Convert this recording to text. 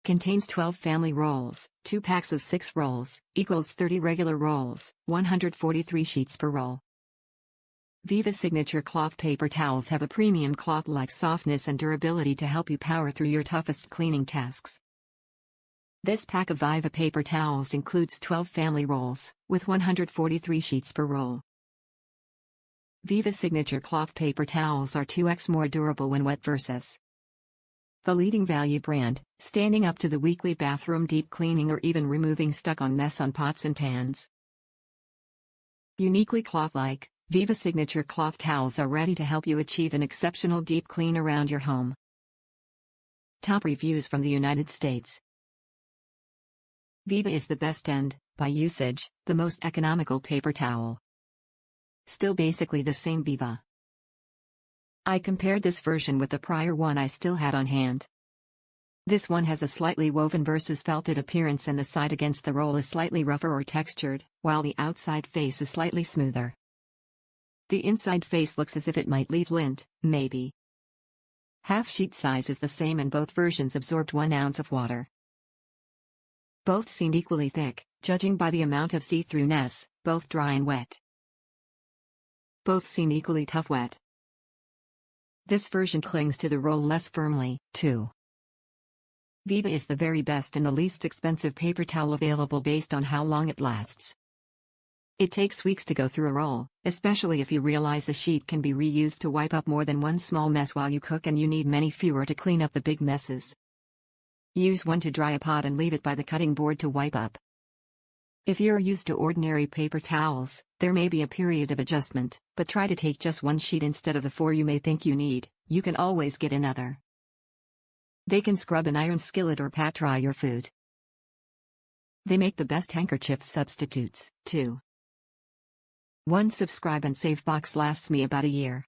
Contains 12 family rolls, 2 packs of 6 rolls, equals 30 regular rolls, 143 sheets per roll. Viva Signature Cloth paper towels have a premium cloth-like softness and durability to help you power through your toughest cleaning tasks. This pack of Viva paper towels includes 12 family rolls, with 143 sheets per roll. Viva Signature Cloth paper towels are 2x more durable when wet versus the leading value brand, standing up to the weekly bathroom deep cleaning or even removing stuck-on mess on pots and pans. Uniquely cloth-like, Viva Signature Cloth towels are ready to help you achieve an exceptional deep clean around your home. Top reviews from the United States. Viva is the best and, by usage, the most economical paper towel. Still basically the same Viva. I compared this version with the prior one I still had on hand. This one has a slightly woven versus felted appearance and the side against the roll is slightly rougher or textured, while the outside face is slightly smoother. The inside face looks as if it might leave lint, maybe. Half sheet size is the same and both versions absorbed 1 ounce of water. Both seemed equally thick, judging by the amount of see-throughness, both dry and wet. Both seem equally tough wet. This version clings to the roll less firmly, too. Viva is the very best and the least expensive paper towel available based on how long it lasts. It takes weeks to go through a roll, especially if you realize the sheet can be reused to wipe up more than one small mess while you cook and you need many fewer to clean up the big messes. Use one to dry a pot and leave it by the cutting board to wipe up. If you're used to ordinary paper towels, there may be a period of adjustment, but try to take just one sheet instead of the 4 you may think you need. You can always get another. They can scrub an iron skillet or pat dry your food. They make the best handkerchief substitutes, too. One subscribe and save box lasts me about a year.